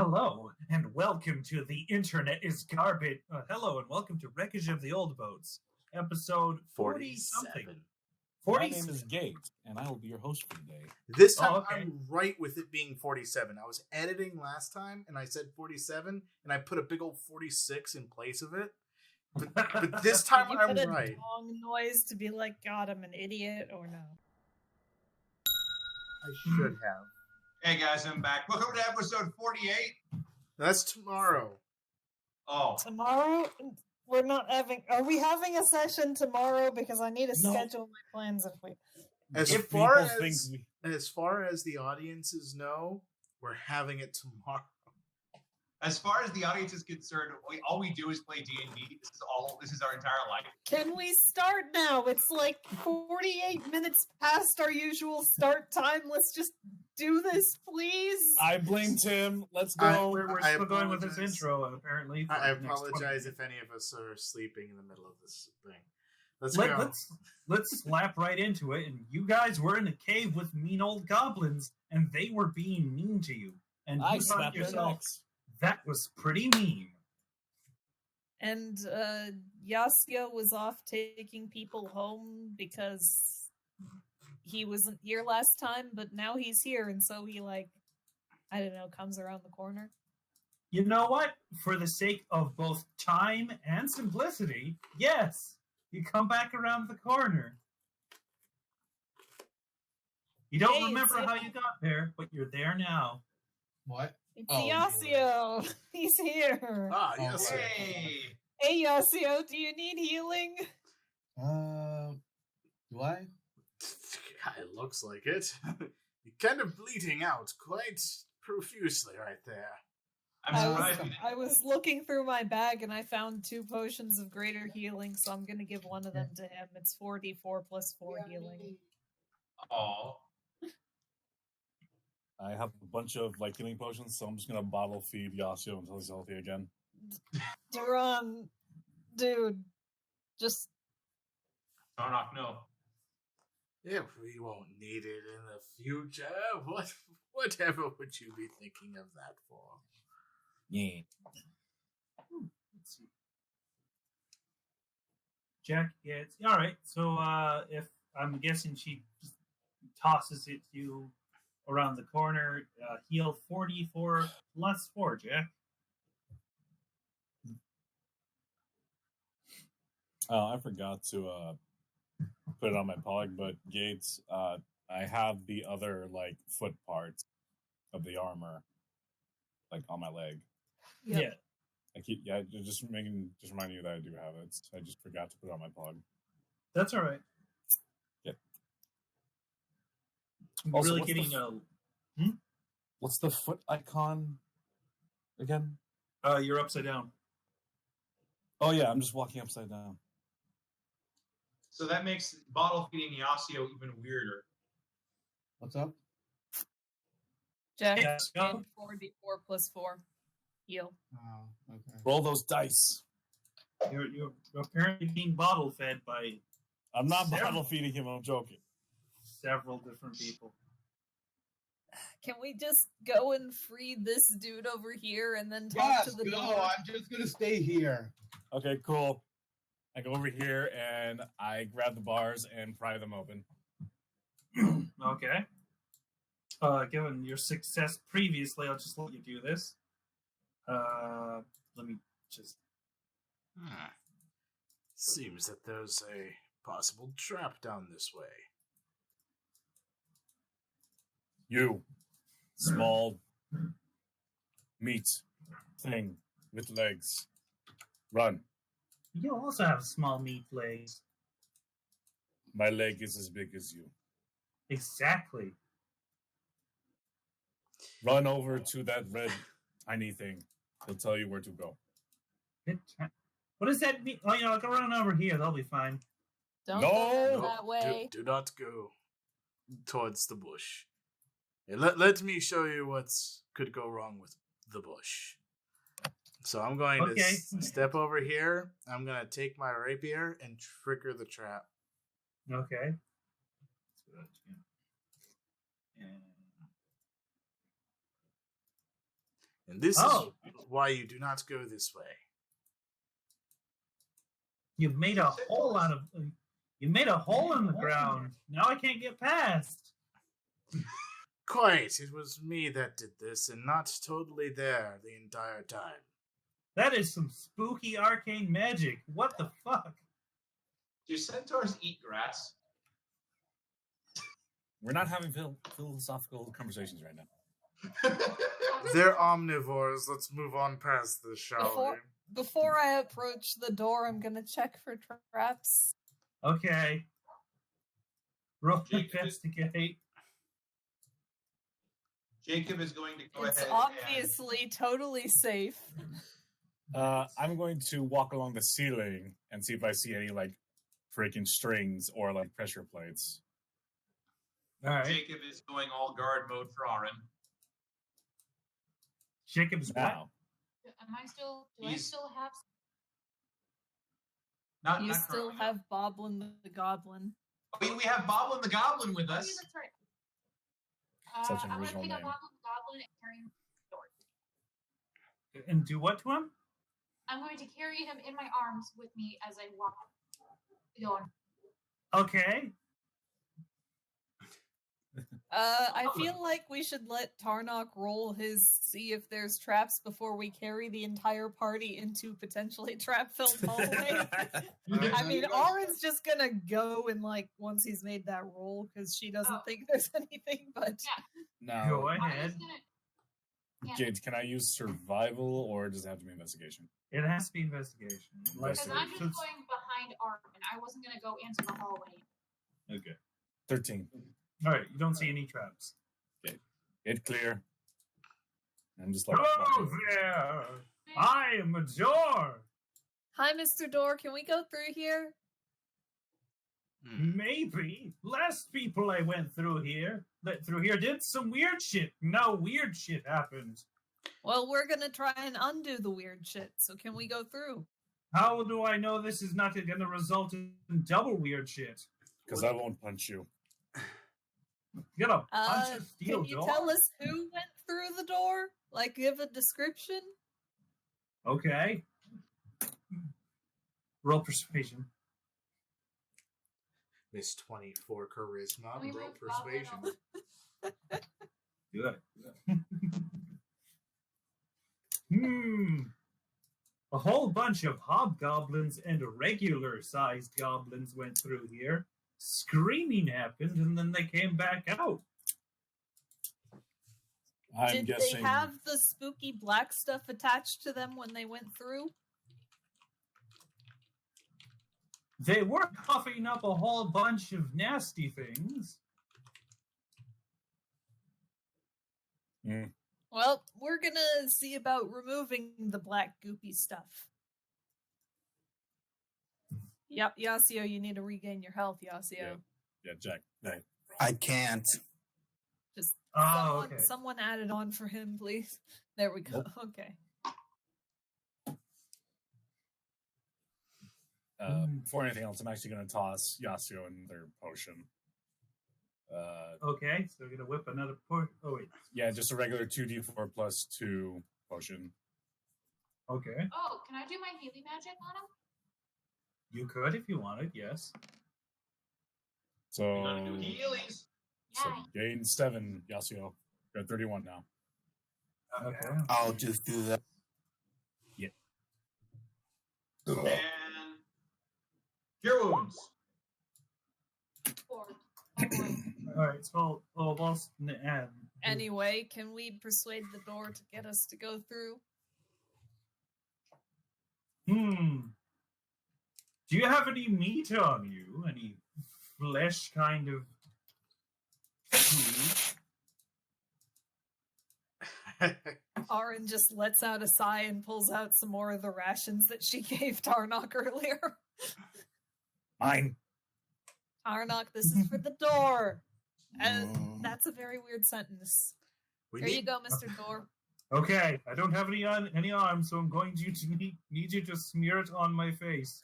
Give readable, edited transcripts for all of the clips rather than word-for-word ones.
Hello, and welcome to The Internet is Garbage. Hello, and welcome to Wreckage of the Old Boats, episode 40-something. 40. My name is Gates, and I will be your host for today. This time, I'm right with it being 47. I was editing last time, and I said 47, and I put a big old 46 in place of it. But this time, you I'm put a right. Long noise to be like, God, I'm an idiot, or no? I should have. Hey guys, I'm back. Welcome to episode 48. That's tomorrow. Oh. Tomorrow? We're not having... Are we having a session tomorrow? Because I need to schedule my plans if we... As far as the audiences know, we're having it tomorrow. As far as the audience is concerned, all we do is play D&D. This is our entire life. Can we start now? It's like 48 minutes past our usual start time. Let's just do this, please. I blame Tim. Let's go. We're still going with this intro, apparently. I apologize if any of us are sleeping in the middle of this thing. Let's slap right into it. And you guys were in a cave with mean old goblins, and they were being mean to you. And I you thought slapped yourself. That was pretty mean. And Yasio was off taking people home because he wasn't here last time, but now he's here, and so he, comes around the corner. You know what? For the sake of both time and simplicity, yes, you come back around the corner. You don't remember how you got there, but you're there now. What? It's Yasio. He's here. Ah, Yasio. Hey, Yasio, do you need healing? Do I? It looks like it. You're kind of bleeding out quite profusely right there. I was looking through my bag and I found 2 potions of greater healing, so I'm going to give one of them to him. It's 4d4 plus 4 healing. Oh. I have a bunch of healing potions, so I'm just gonna bottle feed Yasio until he's healthy again. Duran, dude, just... No. If we won't need it in the future, whatever would you be thinking of that for? Yeah. Let's see. Jack, yeah, it's all right. So, if I'm guessing she just tosses it to you around the corner, heal 44 plus 4, Jack. Oh, I forgot to put it on my pog, but Gates, I have the other foot parts of the armor on my leg. Yep. Yeah. Just reminding you that I do have it. I just forgot to put it on my pog. That's all right. Yep. Also, really getting What's the foot icon again? You're upside down. Oh yeah, I'm just walking upside down. So that makes bottle feeding Yasio even weirder. What's up? Jack, Yes, go. 4d4 plus 4 heal. Oh, okay. Roll those dice. You're apparently being bottle fed by I'm not bottle feeding him. I'm joking. several different people. Can we just go and free this dude over here and then talk to the door? I'm just gonna stay here. Okay, cool. I go over here and I grab the bars and pry them open. Okay. Given your success previously, I'll just let you do this. Let me just... Seems that there's a possible trap down this way. You, small meat thing with legs, run. You also have small meat legs. My leg is as big as you. Exactly. Run over to that red tiny thing. He'll tell you where to go. What does that mean? Oh, go run over here. They'll be fine. Don't go that way. Do not go towards the bush. Let me show you what could go wrong with the bush. So I'm going to step over here. I'm going to take my rapier and trigger the trap. Okay. And this is why you do not go this way. You've made a hole out of. You made a hole in the ground. Now I can't get past. Quite. It was me that did this, and not totally there the entire time. That is some spooky arcane magic. What the fuck? Do centaurs eat grass? We're not having philosophical conversations right now. They're omnivores. Let's move on past this, shall we? Before I approach the door, I'm gonna check for traps. Okay. Roll Jacob- investigate. Jacob is going to go It's ahead obviously totally safe. I'm going to walk along the ceiling and see if I see any like freaking strings or like pressure plates. All and right. Jacob is going all guard mode for Aaron. Jacob's what? Now, Am I still? Do I He's- still have? Not You not still currently. have Boblin the Goblin. We have Boblin the Goblin with Oh, yeah, us. that's right. Such an I'm original gonna pick name. up Goblin and carry him to the door. And do what to him? I'm going to carry him in my arms with me as I walk the door. Okay. I feel like we should let Tarnok roll his see if there's traps before we carry the entire party into potentially trap-filled hallway. I mean, Auron's just gonna go and like once he's made that roll because she doesn't think there's anything. But now, Go I'm ahead. just gonna. Yeah. Jade, can I use survival or does it have to be investigation? It has to be investigation. Like, Because Investigation. I'm just since- going behind Aaron. I wasn't gonna go into the hallway. Okay. 13. All right, you don't see any traps. It clear. I'm just like. Hello there. I am a door. hi, Mr. Door, can we go through here? Maybe. Last people I went through here, did some weird shit. No weird shit happened. Well, we're gonna try and undo the weird shit. So can we go through? How do I know this is not going to result in double weird shit? Because I won't punch you. Get a bunch of steel Can you door. tell us who went through the door? Like, give a description. Okay. Roll persuasion. Miss 24 charisma. We Roll moved Goblin persuasion. over. Do it. A whole bunch of hobgoblins and regular-sized goblins went through here. Screaming happened, and then they came back out. I'm Did guessing. they have the spooky black stuff attached to them when they went through? They were coughing up a whole bunch of nasty things. Well, we're gonna see about removing the black goopy stuff. Yep, Yasio, you need to regain your health, Yasio. Yeah, Jack. Right. I can't. Just Oh, okay. someone add it on for him, please. There we go. Okay. Before anything else, I'm actually going to toss Yasuo another potion. Okay, so we're gonna whip another port. Oh wait. Yeah, just a regular 2d4 plus 2 potion. Okay. Oh, can I do my healing magic on him? You could if you wanted, yes. So, We're gonna do healies. so gain 7, Yasuo. You're at 31 now. Okay. I'll just do that. And cure wounds. 4. Oh boy. Alright, so whilst Anyway, can we persuade the door to get us to go through? Do you have any meat on you? Any flesh kind of food? Aaron just lets out a sigh and pulls out some more of the rations that she gave Tarnok earlier. Mine. Tarnok, this is for the door. And that's a very weird sentence. Here you go, Mr. Door. Okay, I don't have any arms, so I'm going to need you to smear it on my face.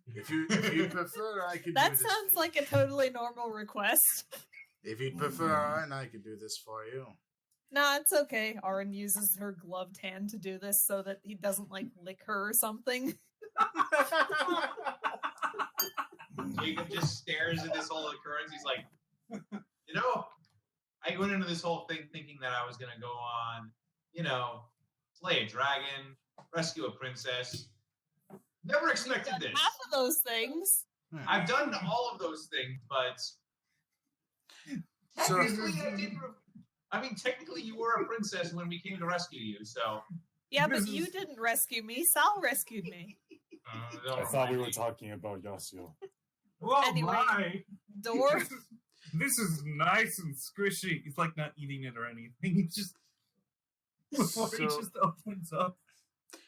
If you prefer, I could That do this. sounds like a totally normal request. If you'd prefer, and I could do this for you. Nah, it's okay. Arin uses her gloved hand to do this so that he doesn't, like, lick her or something. Jacob just stares at this whole occurrence. He's like, you know, I went into this whole thing thinking that I was going to go on, slay a dragon, rescue a princess. Never expected You've done this. half of those things. I've done all of those things, but So- technically you were a princess when we came to rescue you, so. Yeah, but you didn't rescue me. Sal rescued me. Don't I thought we remind were me. talking about Yasuo. Oh Anyway. my! Dwarf. This is nice and squishy. He's like not eating it or anything. He just before he So- just opens up.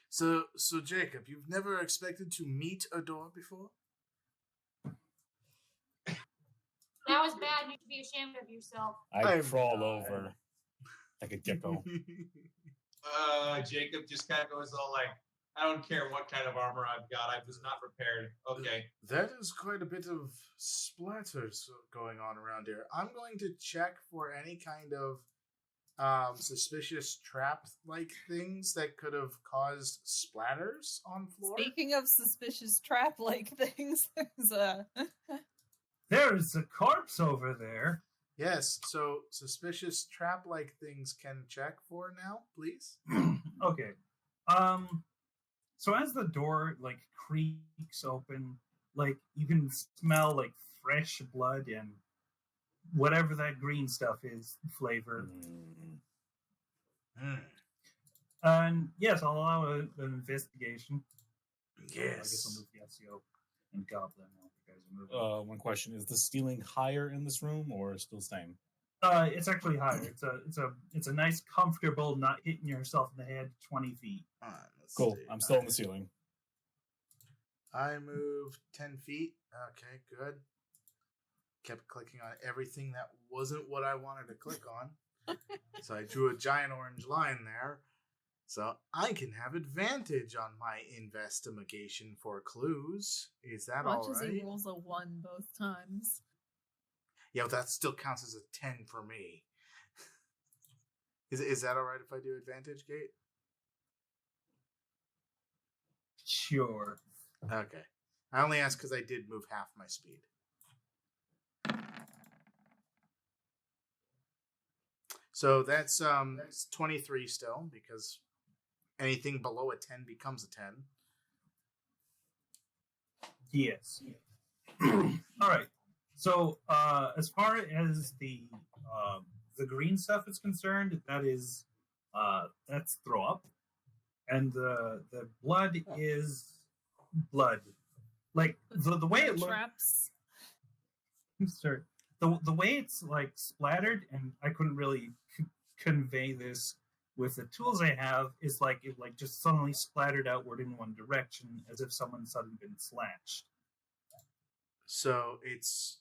So Jacob, you've never expected to meet a door before? That was bad. You should be ashamed of yourself. I I'm crawl not. over like a gecko. Jacob just kind of goes all like, I don't care what kind of armor I've got. I was not prepared. Okay. That is quite a bit of splatters going on around here. I'm going to check for any kind of suspicious trap-like things that could have caused splatters on floor. Speaking of suspicious trap-like things, There's a corpse over there. Yes, so suspicious trap-like things can check for now, please. Okay. So as the door like creaks open, like you can smell like fresh blood and whatever that green stuff is flavor. And yes, I'll allow an investigation. I guess I'll Yes. move Yasuo and Goblin. While you guys are moving. One question: is the ceiling higher in this room or still same? It's actually higher. It's a nice, comfortable, not hitting yourself in the head, 20 feet. Let's Cool. see. I'm still on the ceiling. I moved 10 feet. Okay, good. Kept clicking on everything that wasn't what I wanted to click on. So I drew a giant orange line there. So I can have advantage on my investigation for clues. Is that watch all as he right? rolls a 1 both times. Yeah, but that still counts as a 10 for me. Is that all right if I do advantage, Gate? Sure. Okay. I only asked because I did move half my speed. So that's 23 still, because anything below a 10 becomes a 10. Yes. All right. So as far as the green stuff is concerned, that's throw up, and the blood is blood. Like the way it looks. Traps. Sorry. The way it's like splattered, and I couldn't really convey this with the tools I have, is like it like just suddenly splattered outward in one direction, as if someone suddenly been slashed. So is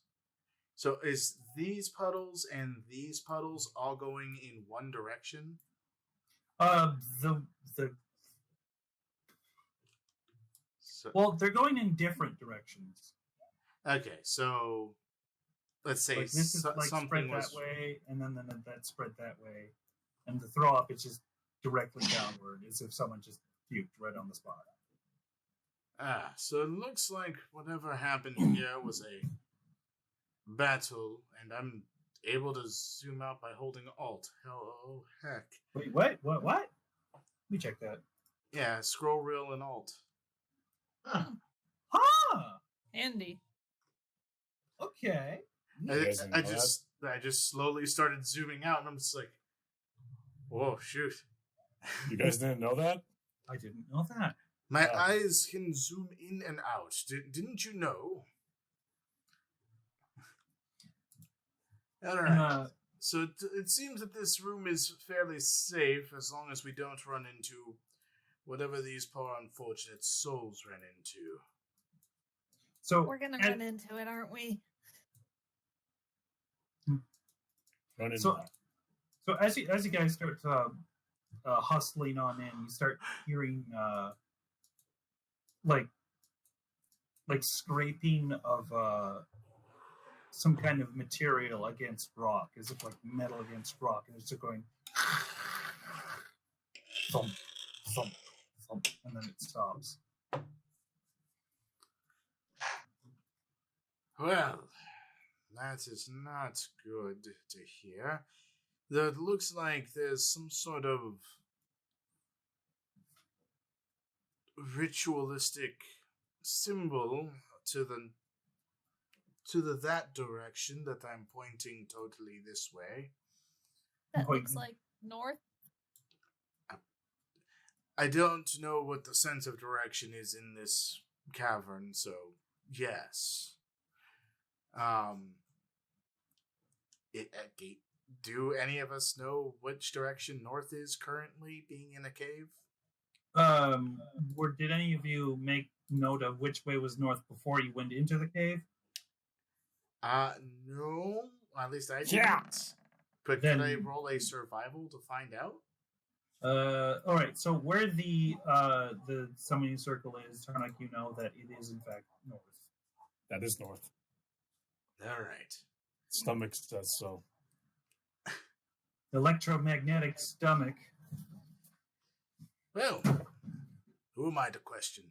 these puddles and these puddles all going in one direction? The So, well, they're going in different directions. okay, so let's say Like this is like something spread was that way, and then that spread that way, and the throw up is just directly downward, as if someone just puked right on the spot. so it looks like whatever happened here was a battle, and I'm able to zoom out by holding Alt. Oh heck! Wait, what? Let me check that. Yeah, scroll wheel and Alt. Ah, Handy. okay. You guys didn't I know just slowly started zooming out, and I'm just like, whoa, shoot! You guys didn't know that? I didn't know that. My eyes can zoom in and out. Didn't you know? All right. So it seems that this room is fairly safe as long as we don't run into whatever these poor unfortunate souls ran into. So We're gonna run into it, aren't we? Run in So as you guys start hustling on in, you start hearing like scraping of some kind of material against rock, as if like metal against rock, and it's just going thump, thump, thump, and then it stops. Well, that is not good to hear. That looks like there's some sort of ritualistic symbol to that direction that I'm pointing totally this way. That looks like north. I don't know what the sense of direction is in this cavern, so yes. Do any of us know which direction north is currently, being in a cave? Did any of you make note of which way was north before you went into the cave? No. At least I didn't. Yeah. But Then- can I roll a survival to find out? All right. So where the summoning circle is, Tarnak, you know that it is in fact north. That is north. All right. Stomach says so. Electromagnetic stomach. Well, who am I to question?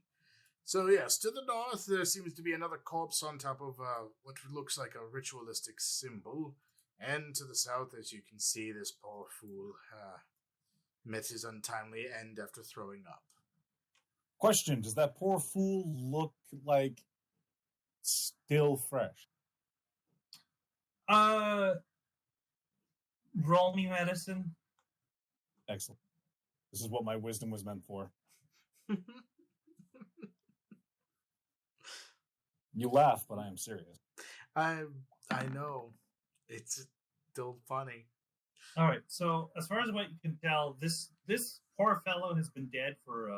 So yes, to the north there seems to be another corpse on top of what looks like a ritualistic symbol. And to the south, as you can see, this poor fool met his untimely end after throwing up. Question, does that poor fool look like still fresh? Roll me medicine. Excellent. This is what my wisdom was meant for. You laugh, but I am serious. I know. It's still funny. All right. So as far as what you can tell, this poor fellow has been dead for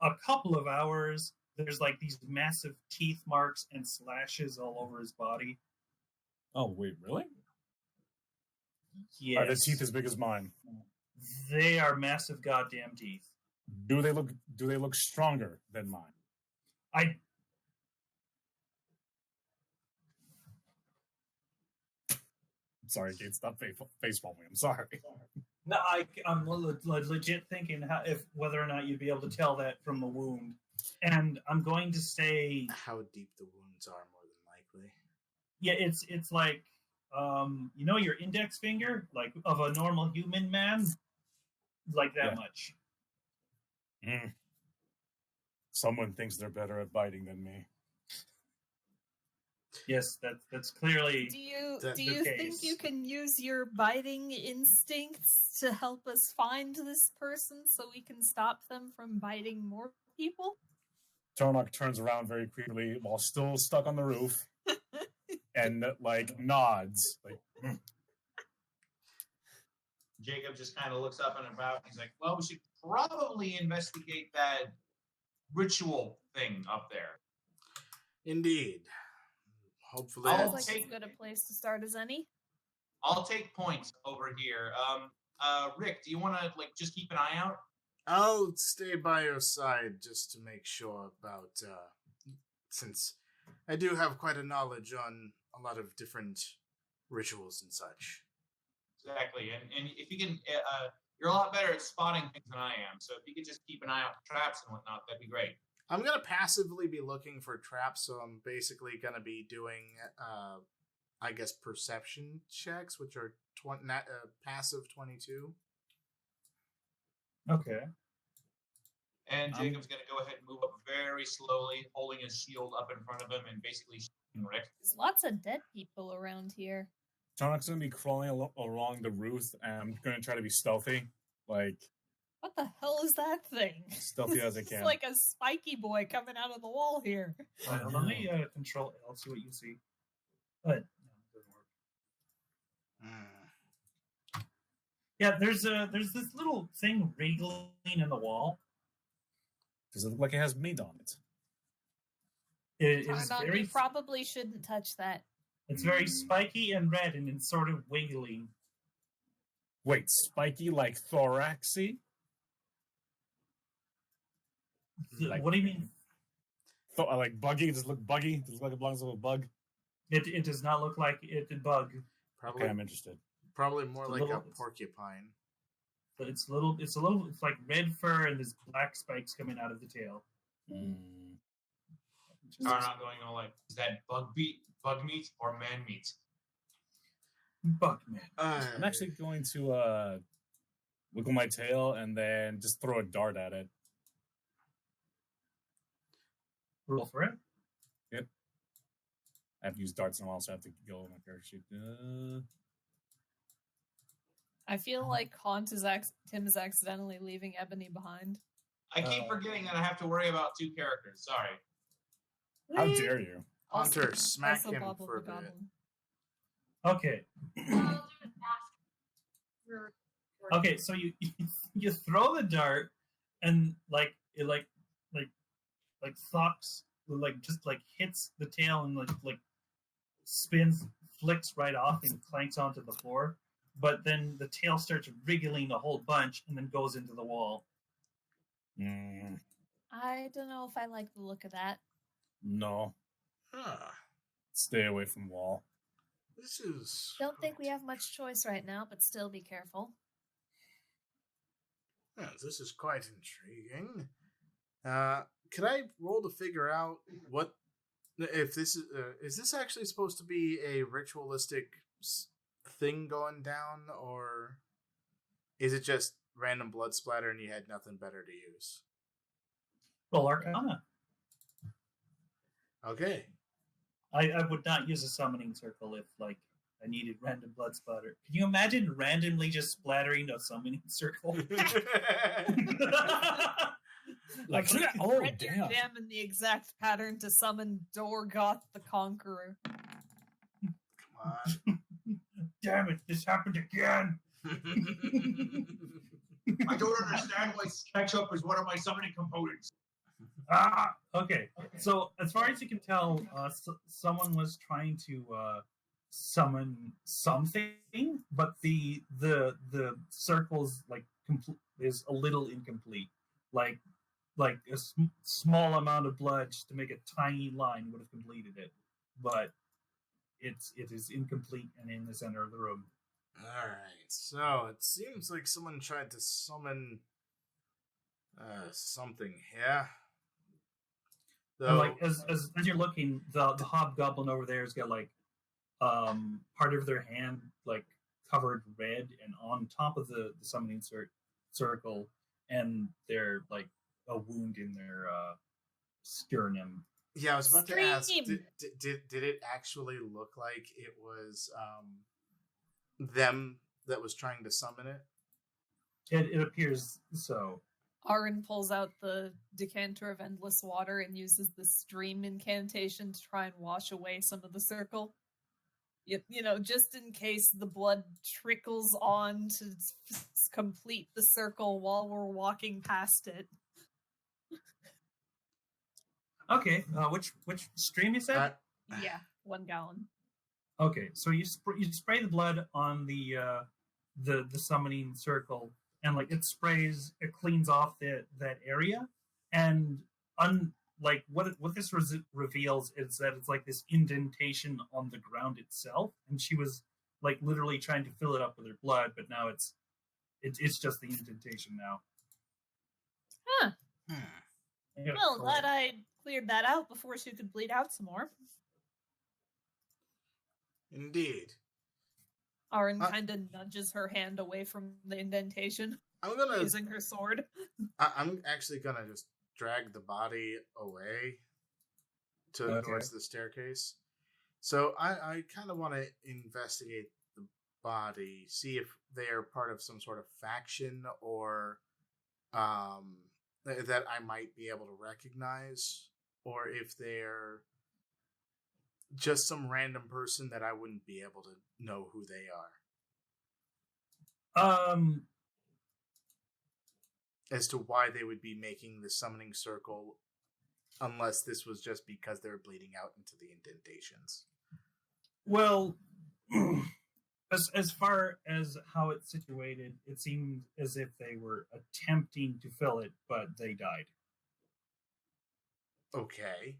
a couple of hours. There's like these massive teeth marks and slashes all over his body. Oh, wait, really? Yes. Are the teeth as big as mine? They are massive goddamn teeth. Do they look stronger than mine? Sorry, Kate, stop facepalming. I'm sorry. No, I'm legit thinking whether or not you'd be able to tell that from the wound. And I'm going to say, How deep the wounds are, more than likely. yeah, it's like, your index finger, like of a normal human man, like that Yeah. much. Someone thinks they're better at biting than me. Yes, that's clearly. Do you That's do the you think case. you can use your biting instincts to help us find this person so we can stop them from biting more people? Tarnak turns around very quickly while still stuck on the roof and nods. Jacob just kind of looks up and about. He's like, well, we should probably investigate that ritual thing up there. Indeed. Hopefully, I'll Sounds like take- as good a place to start as any. I'll take points over here. Rick, do you want to just keep an eye out? I'll stay by your side just to make sure about, since I do have quite a knowledge on a lot of different rituals and such. Exactly, and if you can, you're a lot better at spotting things than I am. So if you could just keep an eye out for traps and whatnot, that'd be great. I'm going to passively be looking for traps, so I'm basically going to be doing, I guess, perception checks, which are passive 22. Okay. And Jacob's going to go ahead and move up very slowly, holding his shield up in front of him and basically shooting Rick. There's lots of dead people around here. Tarnak's going to be crawling along the roof, and I'm going to try to be stealthy. What the hell is that thing? Stealthy as I It's can. like a spiky boy coming out of the wall here. Let me control it. I'll see what you see. But no, it doesn't work. Yeah, there's this little thing wriggling in the wall. Does it look like it has meat on it? It is Tarnon, very you probably shouldn't touch that. it's very spiky and red and it's sort of wiggling. Wait, spiky like thoraxy? What do you mean? Like buggy? Does it look buggy? Does it look like it belongs to a bug? It does not look like it a bug. Probably, Okay, I'm interested. probably more It's a like a little- porcupine. But it's like red fur and there's black spikes coming out of the tail. Mm. I'm not going all like, is that bug meat or man meat? Bug man. I'm actually going to wiggle my tail and then just throw a dart at it. Roll for it. I have used darts in a while, so I have to go with my parachute. I feel like Tim is accidentally leaving Ebony behind. I keep forgetting that I have to worry about two characters. Sorry. How dare you? Hunter, smack Also him Bobble for a the bit. Goblin. Okay. I'll do it after. We're recording. Okay, so you throw the dart and it thucks, just hits the tail and like spins, flicks right off and clanks onto the floor. But then the tail starts wriggling a whole bunch and then goes into the wall. Mm, I don't know if I like the look of that. no, Huh. stay away from wall. This is. Don't think we have much choice right now, but still be careful. Yeah, this is quite intriguing. Could I roll to figure out what if this is this actually supposed to be a ritualistic thing going down, or is it just random blood splatter and you had nothing better to use? Roll Arcana. Okay. I would not use a summoning circle if I needed random blood splatter. Can you imagine randomly just splattering a summoning circle? Like, Red oh Deer damn! Jam in the exact pattern to summon Dorgoth the Conqueror. Come Damn it, this happened again. on. I don't understand why ketchup is one of my summoning components. Okay. So as far as you can tell, someone was trying to summon something, but the circle's is a little incomplete. Like a small amount of blood just to make a tiny line would have completed it, but it is incomplete and in the center of the room. All right. So it seems like someone tried to summon something here. And as you're looking, the hobgoblin over there has got part of their hand covered red, and on top of the summoning circle, and they're a wound in their sternum. Yeah, I was about to ask. Stream! Did it actually look like it was them that was trying to summon it? It appears so. Arin pulls out the decanter of endless water and uses the stream incantation to try and wash away some of the circle. You know, just in case the blood trickles on to complete the circle while we're walking past it. Okay, which stream you said? Yeah, 1 gallon. Okay, so you spray the blood on the summoning circle, and it cleans off that area, and what this reveals is that it's this indentation on the ground itself, and she was literally trying to fill it up with her blood, but now it's just the indentation now. Huh. Hmm. Yeah, Well, so- glad I cleared that out before she could bleed out some more. Indeed. Arin kind of nudges her hand away from the indentation I'm gonna. using her sword. I'm actually gonna just drag the body away towards the staircase. So I kind of want to investigate the body, see if they are part of some sort of faction or that I might be able to recognize, or if they're just some random person that I wouldn't be able to know who they are. As to why they would be making the summoning circle, unless this was just because they're bleeding out into the indentations. Well, as far as how it's situated, it seemed as if they were attempting to fill it, but they died. Okay.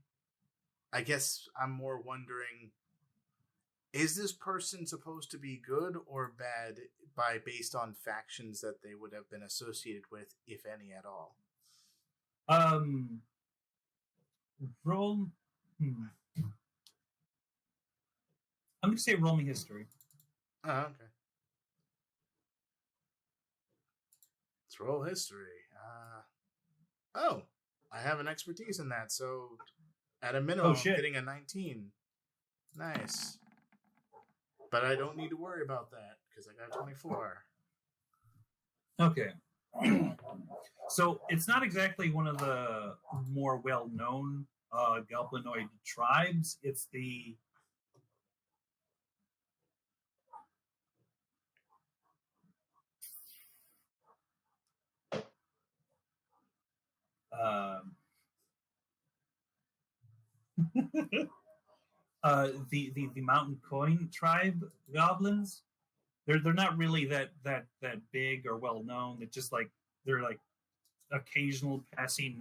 I guess I'm more wondering Is this person supposed to be good or bad based on factions that they would have been associated with, if any at all? Roll. I'm going to say roll me history. Oh, okay. Let's roll history. I have an expertise in that, so at a minimum, I'm getting a 19. Nice. But I don't need to worry about that, because I got 24. Okay. So it's not exactly one of the more well-known goblinoid tribes. It's the the Mountain Coin tribe goblins. They're not really that big or well known. It's just like they're like occasional passing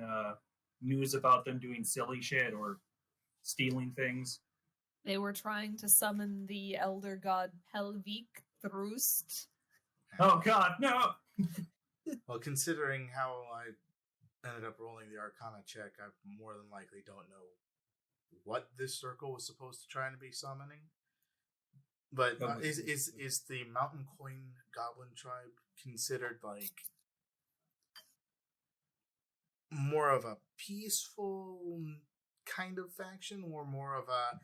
news about them doing silly shit or stealing things. They were trying to summon the elder god Helvik Thrust. Oh God, no! Well, considering how I ended up rolling the Arcana check, I more than likely don't know what this circle was supposed to try and be summoning. But is the Mountain Coin Goblin tribe considered like more of a peaceful kind of faction, or more of a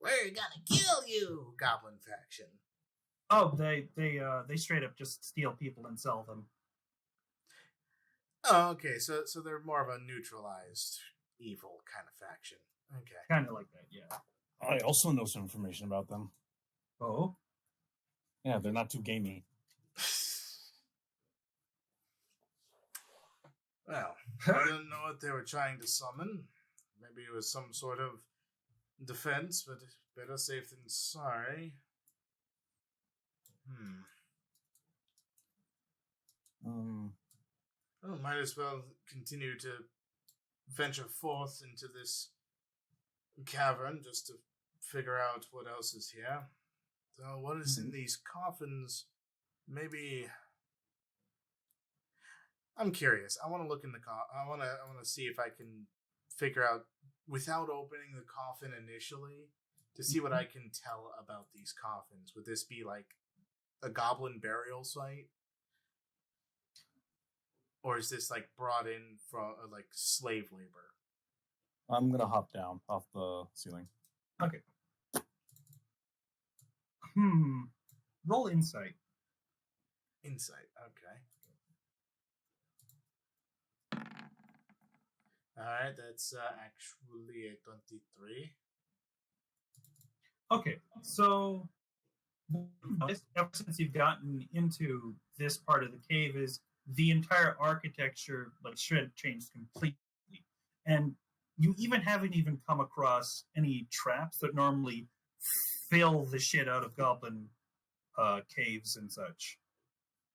"we're gonna kill you" goblin faction? Oh, they straight up just steal people and sell them. Oh, okay. So they're more of a neutralized evil kind of faction. Okay. Kind of like that, yeah. I also know some information about them. Oh? Yeah, they're not too gamey. Well, I didn't know what they were trying to summon. Maybe it was some sort of defense, but better safe than sorry. Well, might as well continue to venture forth into this cavern just to figure out what else is here. So, what is in these coffins? Maybe I'm curious. I want to look in the I want to see if I can figure out, without opening the coffin initially, to see what I can tell about these coffins. Would this be like a goblin burial site? Or is this like brought in from like slave labor? I'm gonna hop down off the ceiling. Okay. Roll insight. Insight, okay. Alright, that's actually a 23. Okay, so ever since you've gotten into this part of the cave, is the entire architecture like changed completely, and you even haven't even come across any traps that normally fill the shit out of goblin caves and such.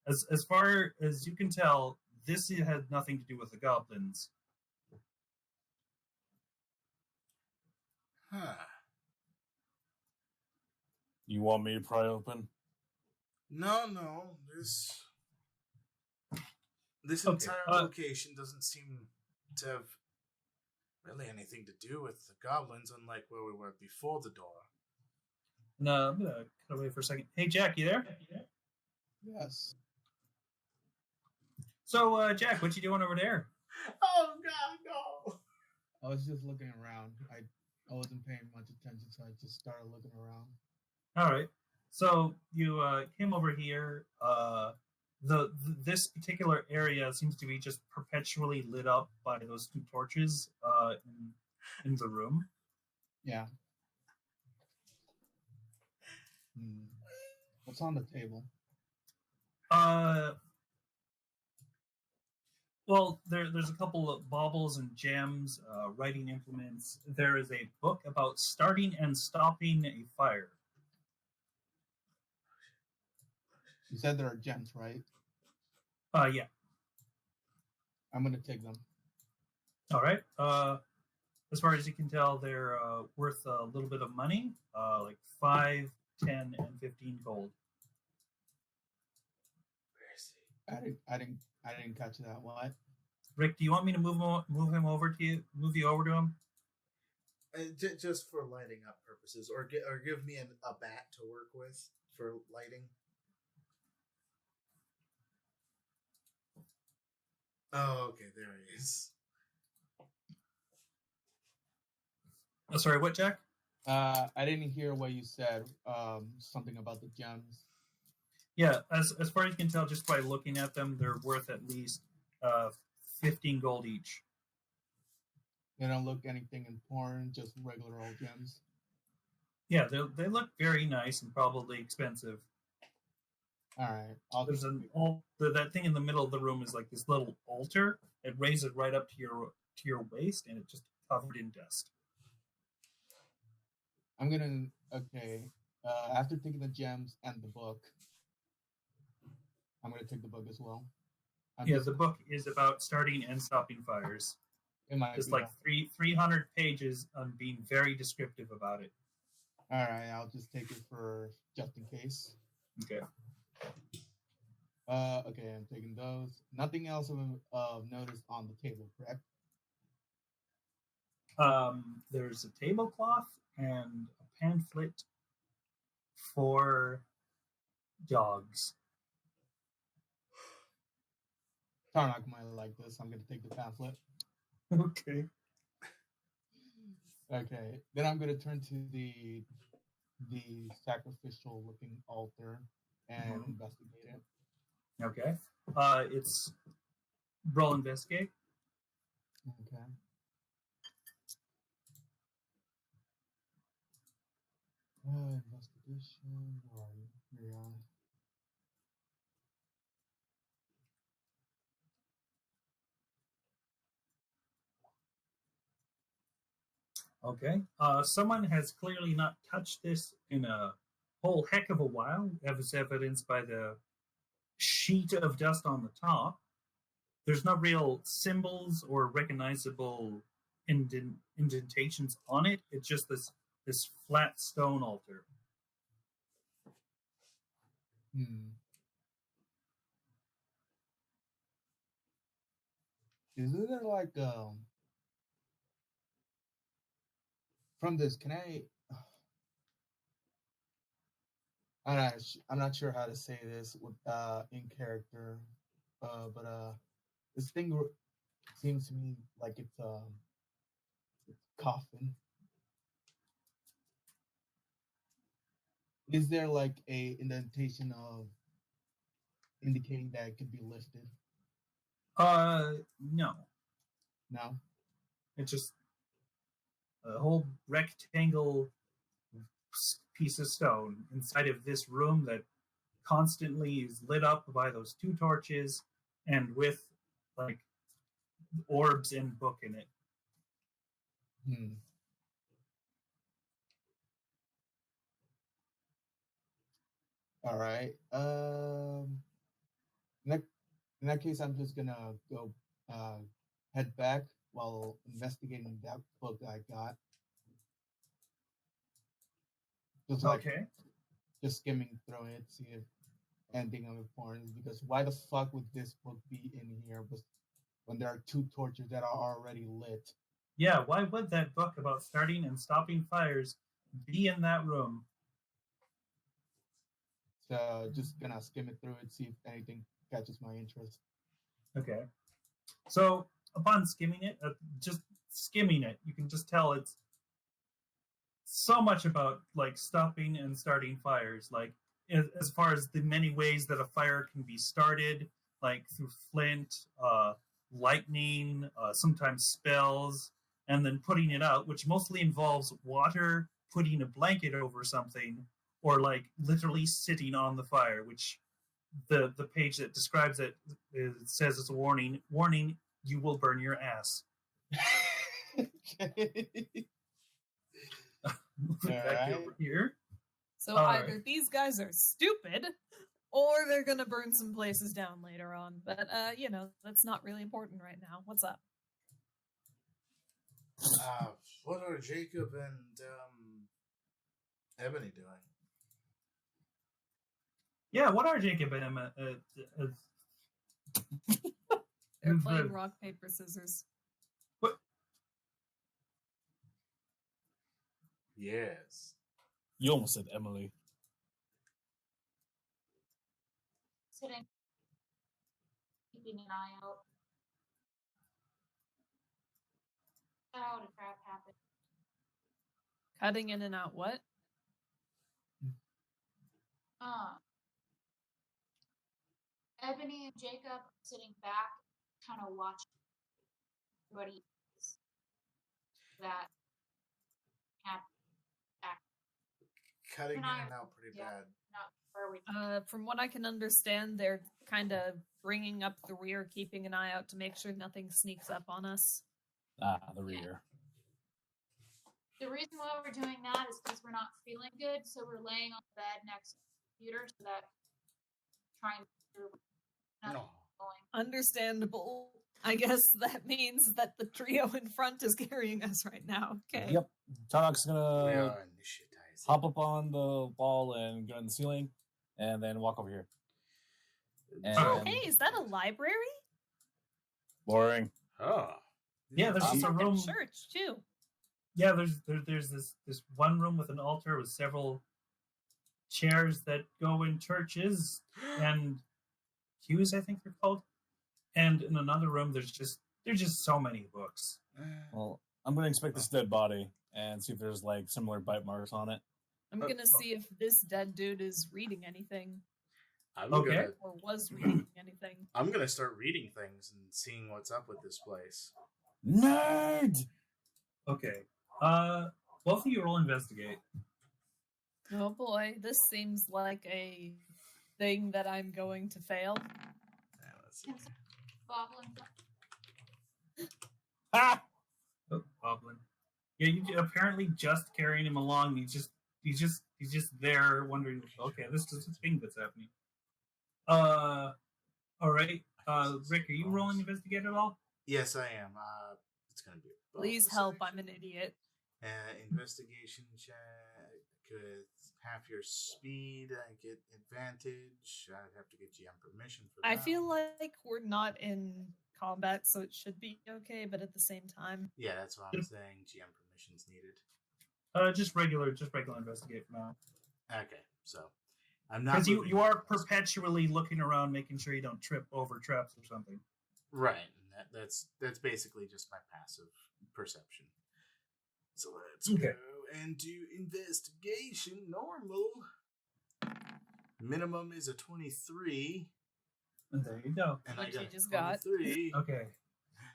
As far as you can tell, this had nothing to do with the goblins. Huh. You want me to pry open? No. This Okay, entire location doesn't seem to have really anything to do with the goblins, unlike where we were before the door. No, I'm gonna cut away for a second. Hey, Jack, you there? Yes. So, Jack, what you doing over there? Oh God, no! I was just looking around. I wasn't paying much attention, so I just started looking around. All right. So you came over here. This particular area seems to be just perpetually lit up by those two torches in the room. Yeah. What's on the table? Well, there's a couple of baubles and gems, writing implements. There is a book about starting and stopping a fire. You said there are gems, right? Yeah. I'm gonna take them. All right. As far as you can tell, they're worth a little bit of money, like 5 10, and 15 gold. Where is he? I didn't catch that. What? Rick, do you want me to move him over to you? Move you over to him? Just for lighting up purposes, or give me a bat to work with for lighting. Oh, okay, there he is. Oh, sorry, what, Jack? I didn't hear what you said. Something about the gems. Yeah, as far as you can tell, just by looking at them, they're worth at least 15 gold each. They don't look anything important, just regular old gems. Yeah, they look very nice and probably expensive. All right, There's that thing in the middle of the room is like this little altar. It raises right up to your waist, and it's just covered in dust. Okay. After taking the gems and the book, I'm gonna take the book as well. The book is about starting and stopping fires. It might Just be like 300 pages on being very descriptive about it. all right, I'll just take it for just in case. Okay. Okay, I'm taking those. Nothing else of notice on the table, correct? There's a tablecloth and a pamphlet for dogs. Tarnak might like this. I'm gonna take the pamphlet. Okay. Okay, then I'm gonna turn to the sacrificial looking altar and investigate it. Okay. It's roll investigate. Okay. Investigation. Where are you? Here you are. Okay. Someone has clearly not touched this in a whole heck of a while, as evidenced by the sheet of dust on the top. There's no real symbols or recognizable indentations on it. It's just this flat stone altar. Is there like from this? Can I'm not sure how to say this with in character, but this thing seems to me like it's coffin. Is there like a indentation of indicating that it could be lifted? No. No. It's just a whole rectangle piece of stone inside of this room that constantly is lit up by those two torches and with like orbs and book in it. All right. In that case, I'm just gonna go head back while investigating that book I got. Just just skimming through it, see if anything of importance. Because why the fuck would this book be in here when there are two torches that are already lit? Yeah, why would that book about starting and stopping fires be in that room? So just gonna skim it through it, see if anything catches my interest. Okay. So upon skimming it, you can just tell it's so much about like stopping and starting fires, like as far as the many ways that a fire can be started, like through flint, lightning, sometimes spells, and then putting it out, which mostly involves water, putting a blanket over something, or like literally sitting on the fire, which the page that describes it says it's a warning, you will burn your ass. Okay. Moving back over here. So either these guys are stupid, or they're gonna burn some places down later on. But that's not really important right now. What's up? What are Jacob and Ebony doing? Yeah, what are Jacob and Emma? They're the- playing rock, paper, scissors. Yes. You almost said Emily. Sitting, keeping an eye out. How did crap happen? Cutting in and out what? Ebony and Jacob sitting back, kind of watching everybody that happened. Cutting in Can I- and out pretty yeah. bad. Not where we. From what I can understand, they're kind of bringing up the rear, keeping an eye out to make sure nothing sneaks up on us. The rear. The reason why we're doing that is because we're not feeling good, so we're laying on the bed next to the computer so that trying to nothing No. going. Understandable. I guess that means that the trio in front is carrying us right now. Okay. Yep. Tanak's We gonna are initiatizing. hop up on the wall and go in the ceiling, and then walk over here. Oh, And- hey, is that a library? Boring. Oh. Yeah, there's just a Like room. church too. Yeah, there's this one room with an altar with several chairs that go in churches and pews, I think they're called. And in another room, there's just so many books. Well, I'm gonna inspect this dead body and see if there's like similar bite marks on it. I'm gonna see if this dead dude is reading anything I'm Okay. gonna or was reading anything. I'm gonna start reading things and seeing what's up with this place. Nerd. Okay. Both of you roll investigate. Oh boy, this seems like a thing that I'm going to fail. Yeah, let's see. Can some goblins Ha! Oh, Goblin. Yeah, you apparently just carrying him along. He's just there wondering. Okay, this is a thing that's happening. All right. Rick, are you rolling investigate at all? Yes, I am. It's gonna be a Please bonus help, action. I'm an idiot. Investigation check with half your speed. I get advantage. I'd have to get GM permission for that. I feel like we're not in combat, so it should be okay, but at the same time. Yeah, that's what I'm saying. GM permission's needed. Just regular investigate for now. Okay, so I'm not Because you moving are fast. perpetually looking around, making sure you don't trip over traps or something. Right. And that's basically just my passive perception. So let's Okay. go and do investigation normal. Minimum is a 23, And there you go. and Which I got you a just got. 23. Okay.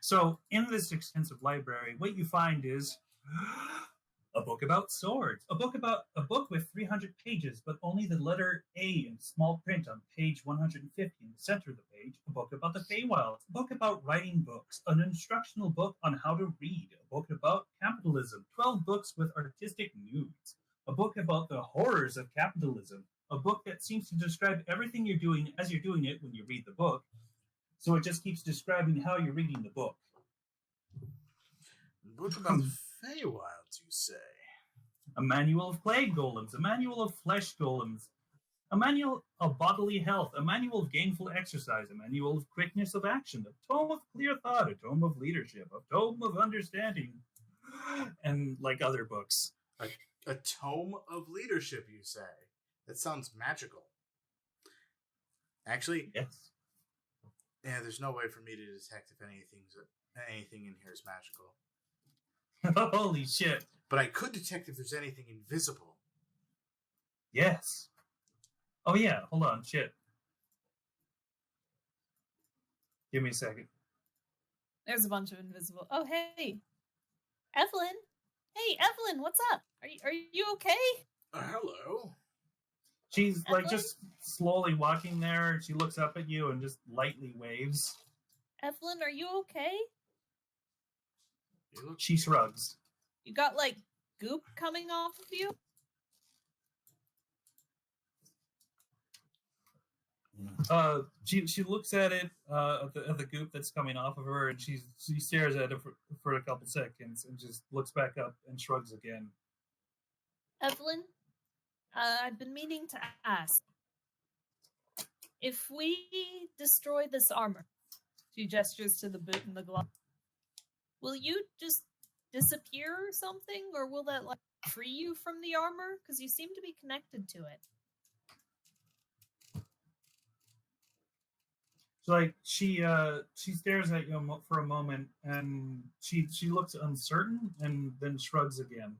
So in this extensive library, what you find is a book about swords, a book with 300 pages, but only the letter A in small print on page 150 in the center of the page. A book about the Feywild, a book about writing books, an instructional book on how to read, a book about capitalism, 12 books with artistic nudes, a book about the horrors of capitalism, a book that seems to describe everything you're doing as you're doing it when you read the book. So it just keeps describing how you're reading the book. Book about the Feywilds, you say? A manual of plague golems, a manual of flesh golems, a manual of bodily health, a manual of gainful exercise, a manual of quickness of action, a tome of clear thought, a tome of leadership, a tome of understanding, and like other books. A tome of leadership, you say? That sounds magical. Actually, Yes. yeah, there's no way for me to detect if anything in here is magical. Holy shit. But I could detect if there's anything invisible. Yes. Oh yeah, hold on, shit. Give me a second. There's a bunch of invisible. Oh, hey, Evelyn. Hey, Evelyn, what's up? Are you okay? Hello. She's like Evelyn? just slowly walking there. She looks up at you and just lightly waves. Evelyn, are you okay? You look She shrugs. You got like goop coming off of you? She looks at it at the goop that's coming off of her, and she stares at it for a couple seconds and just looks back up and shrugs again. Evelyn, I've been meaning to ask. If we destroy this armor, she gestures to the boot and the glove, will you just disappear or something? Or will that, like, free you from the armor? Because you seem to be connected to it. So, like, she stares at you for a moment, and she looks uncertain, and then shrugs again.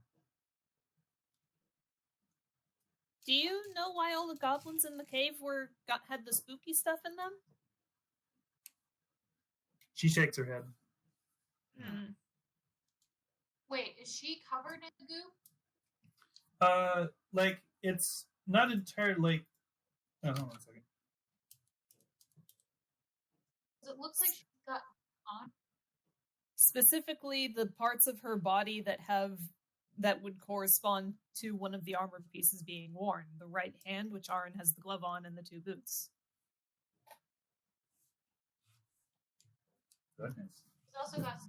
Do you know why all the goblins in the cave had the spooky stuff in them? She shakes her head. Wait, is she covered in the goop? Like, it's not entirely. Oh, hold on a second. It looks like she's got on. Specifically, the parts of her body that would correspond to one of the armor pieces being worn. The right hand, which Aaron has the glove on, and the two boots. Goodness. She's also got.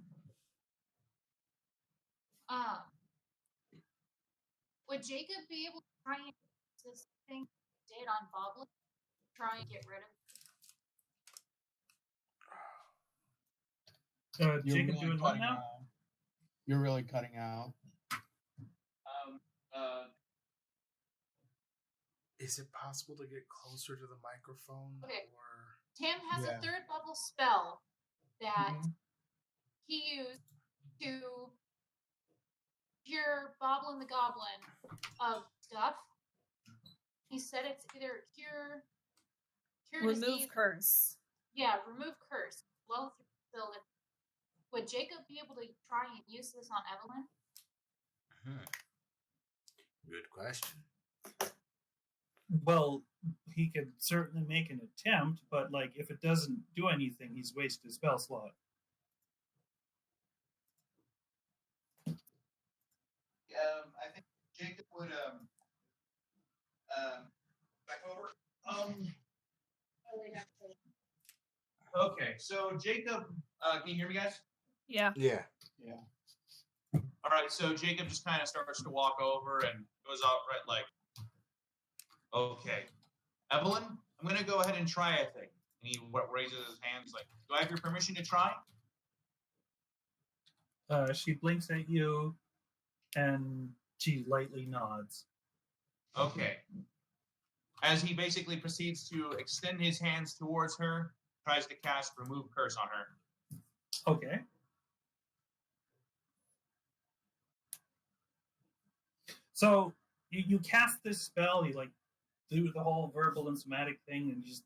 Would Jacob be able to try and use this thing he did on Boblin? Try and get rid of it? Jacob doing what now? You're really cutting out. Is it possible to get closer to the microphone? Okay. Or Tam has a third level spell that he used to cure Boblin the Goblin of stuff. He said it's either cure Remove disease. curse. Yeah, remove curse. Blow through the building. Would Jacob be able to try and use this on Evelyn? Good question. Well, he could certainly make an attempt, but, like, if it doesn't do anything, he's wasted his spell slot. I think Jacob would back over. Okay, so Jacob, can you hear me, guys? Yeah. Yeah. All right, so Jacob just kind of starts to walk over and goes out right like, okay, Evelyn, I'm gonna go ahead and try a thing. And he raises his hands like, do I have your permission to try? She blinks at you, and she lightly nods. Okay. As he basically proceeds to extend his hands towards her, tries to cast Remove Curse on her. Okay. So you cast this spell, you like do the whole verbal and somatic thing, and you just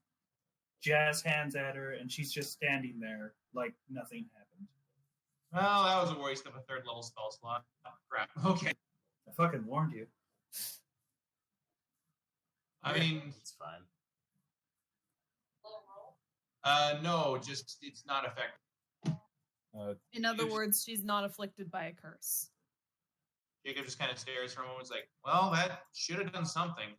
jazz hands at her, and she's just standing there like nothing happened. Well, that was a waste of a third level spell slot. Oh, crap. Okay. I fucking warned you. I mean, it's fine. No, just it's not effective. In other words, she's not afflicted by a curse. Jacob just kind of stares for a moment. It's like, well, that should have done something.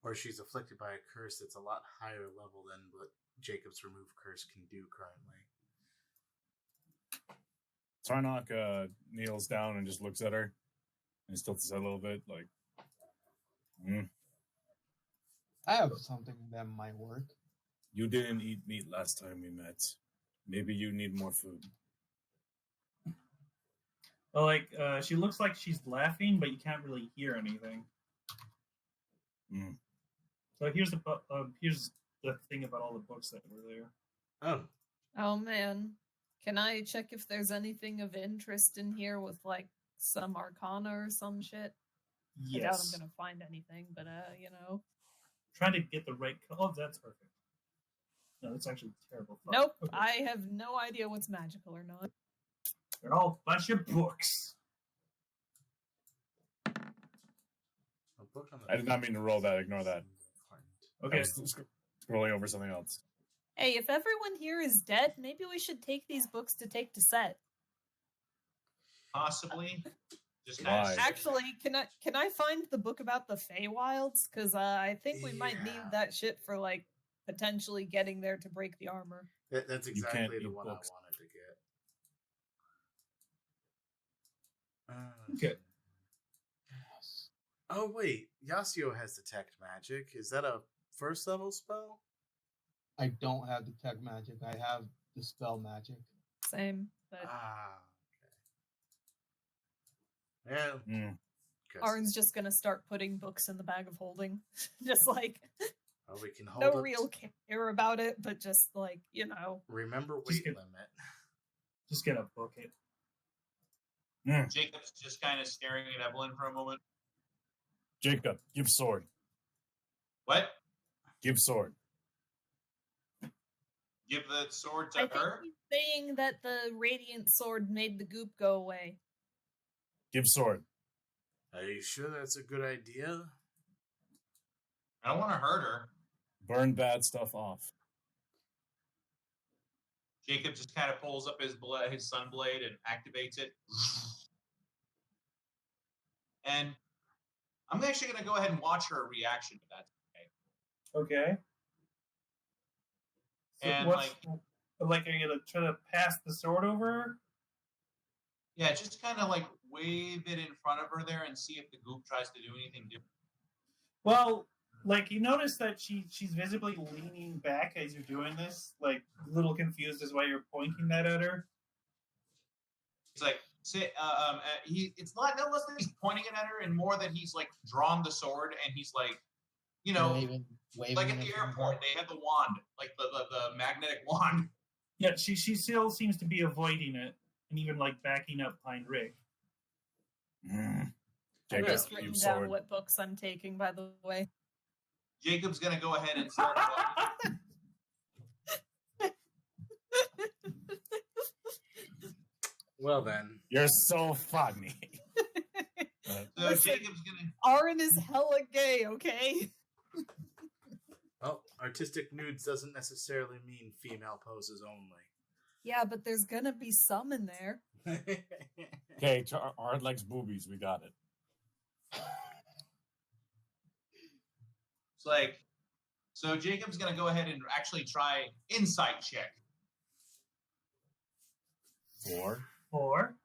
Or she's afflicted by a curse that's a lot higher level than what Jacob's Remove Curse can do currently. Tarnok kneels down and just looks at her and tilts his head a little bit, like, I have something that might work. You didn't eat meat last time we met. Maybe you need more food. Well, like, she looks like she's laughing, but you can't really hear anything. So here's the thing about all the books that were there. Oh man. Can I check if there's anything of interest in here with, like, some arcana or some shit? Yes. I doubt I'm gonna find anything, but you know. Trying to get the right color. Oh, that's perfect. No, that's actually terrible. Nope. Okay. I have no idea what's magical or not. They're all a bunch of books. I did not mean to roll that. Ignore that. Okay. I was scrolling over something else. Hey, if everyone here is dead, maybe we should take these books to take to Set. Possibly. Just Why? Actually, can I find the book about the Feywilds? Because I think we might need that shit for, like, potentially getting there to break the armor. That's exactly the eat one books. I wanted to get. Okay. Oh wait, Yasuo has detect magic. Is that a first level spell? I don't have detect magic. I have dispel magic. Same, but Okay. Well, Arn's just gonna start putting books in the bag of holding. Just like well, we can hold no it. real care about it, but just like, Remember Just weight get- limit. Just gonna book it. Jacob's just kind of staring at Evelyn for a moment. Jacob, give sword. What? Give sword. Give the sword to I think her? he's saying that the radiant sword made the goop go away. Give sword. Are you sure that's a good idea? I don't want to hurt her. Burn bad stuff off. Jacob just kind of pulls up his sun blade and activates it. And I'm actually going to go ahead and watch her reaction to that. Okay. So And, what's like, are you gonna try to pass the sword over her? Yeah, just kind of like wave it in front of her there and see if the goop tries to do anything different. Well, like you notice that she's visibly leaning back as you're doing this, like a little confused as why you're pointing that at her. It's like, it's not less that he's pointing it at her and more that he's like drawn the sword and he's like, Waving like at it the in front of her. airport, they have the wand, like the magnetic wand. Yeah, she still seems to be avoiding it and even like backing up behind Rick. I've Jacob, just written give down sword. what books I'm taking, by the way. Jacob's gonna go ahead and start. Well then. You're so funny. So Listen. Jacob's gonna. Arn is hella gay, okay? Well, artistic nudes doesn't necessarily mean female poses only. Yeah, but there's gonna be some in there. Okay, Art likes boobies. We got it. It's like, so Jacob's gonna go ahead and actually try insight check 4.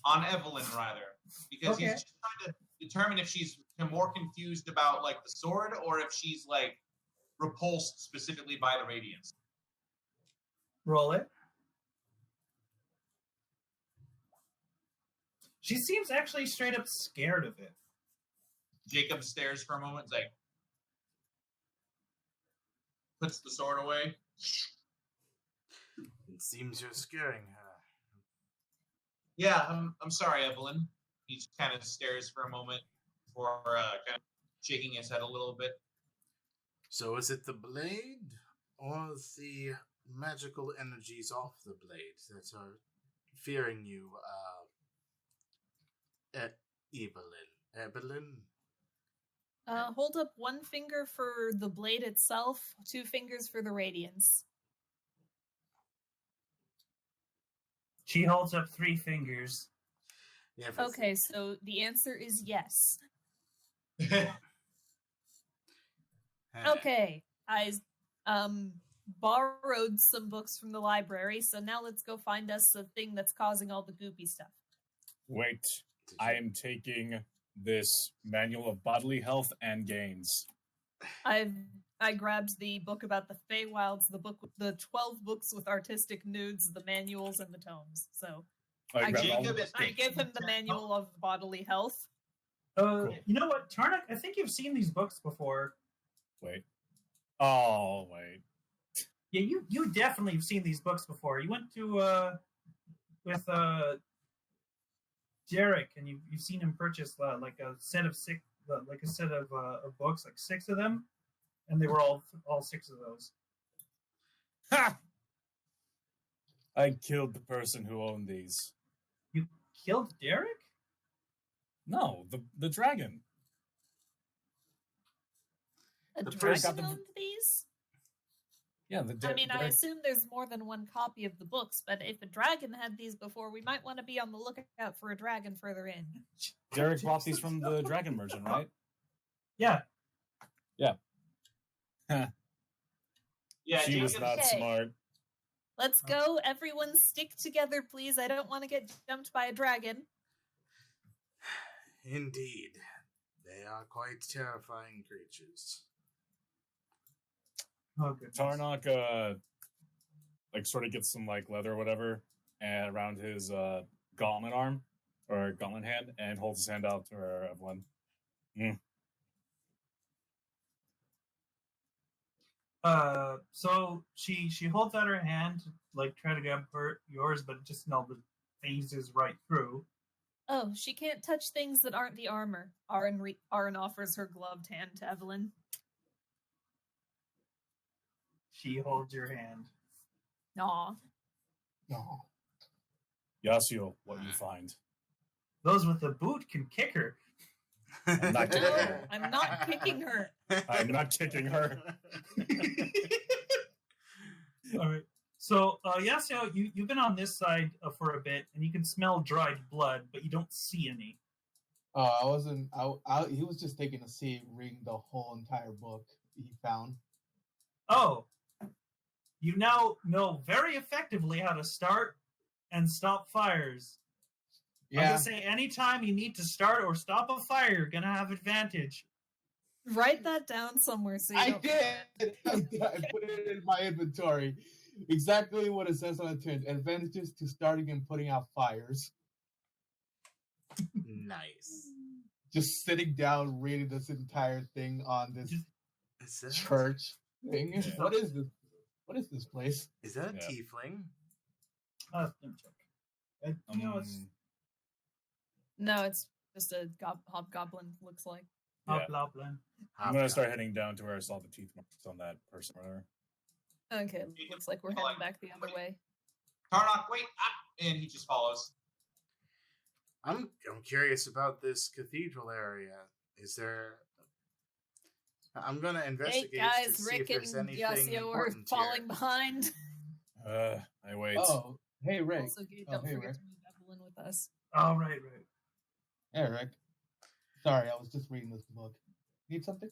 on Evelyn rather, because he's Okay. just trying to determine if she's more confused about like the sword or if she's like repulsed specifically by the radiance. Roll it. She seems actually straight up scared of it. Jacob stares for a moment, and like puts the sword away. It seems you're scaring her. Yeah, I'm sorry, Evelyn. He just kind of stares for a moment before kind of shaking his head a little bit. So is it the blade or the magical energies off the blade that are fearing you, Evelyn? Hold up one finger for the blade itself, 2 fingers for the radiance. She holds up 3 fingers. Yeah, Okay, so the answer is yes. Okay, I borrowed some books from the library, so now let's go find us the thing that's causing all the goopy stuff. Wait, I am taking this manual of bodily health and gains. I grabbed the book about the Feywilds, the 12 books with artistic nudes, the manuals, and the tomes. So I grabbed all gave, the- I gave him the manual of bodily health. Cool. You know what, Tarnak? I think you've seen these books before. Wait. Oh, wait. Yeah, you definitely have seen these books before. You went to with Derek, and you've seen him purchase like a set of 6, like a set of books, like 6 of them, and they were all 6 of those. Ha! I killed the person who owned these. You killed Derek? No, the dragon. A The dragon person- owned these? Yeah, I assume there's more than one copy of the books, but if a dragon had these before, we might want to be on the lookout for a dragon further in. Derek bought these from the dragon merchant, right? Yeah. Yeah, She was Jacob's- not Okay. smart. Let's go. Everyone stick together, please. I don't want to get jumped by a dragon. Indeed. They are quite terrifying creatures. Oh, goodness. Tarnok, like, sort of gets some, like, leather or whatever and around his gauntlet arm or gauntlet hand and holds his hand out to her, Evelyn. So she holds out her hand, like try to grab yours, but just phases right through. Oh, she can't touch things that aren't the armor. Aaron offers her gloved hand to Evelyn. She holds your hand. Aw. No. Yasuo, what you find? Those with the boot can kick her. I'm not kicking No, her. I'm not kicking her. I'm not kicking her. All right. So, Yasuo, you've been on this side for a bit, and you can smell dried blood, but you don't see any. Oh, I wasn't. He was just taking a seat, reading the whole entire book he found. Oh, you now know very effectively how to start and stop fires. I'm Yeah, gonna say anytime you need to start or stop a fire, you're gonna have advantage. Write that down somewhere so you I don't... did. I put it in my inventory. Exactly what it says on the tin. Advantages to starting and putting out fires. Nice. Just sitting down, reading this entire thing on this Is that, church thing. Yeah. What is this? What is this place? is that a Yeah. tiefling? Let me check. It's No, it's just a hobgoblin, looks like. Yeah. Hobgoblin. I'm gonna start heading down to where I saw the teeth marks on that person earlier. Okay, looks like we're heading back the other way. Tarnok, wait! And he just follows. I'm curious about this cathedral area. Is there? I'm gonna investigate Hey to guys, see Rick if there's and anything Yasuo are important falling here. behind. I wait. Oh, hey Rick. Also, Gabe, Oh, don't hey, forget Rick. to move Evelyn with us. Oh, right. Hey Rick. Sorry, I was just reading this book. Need something?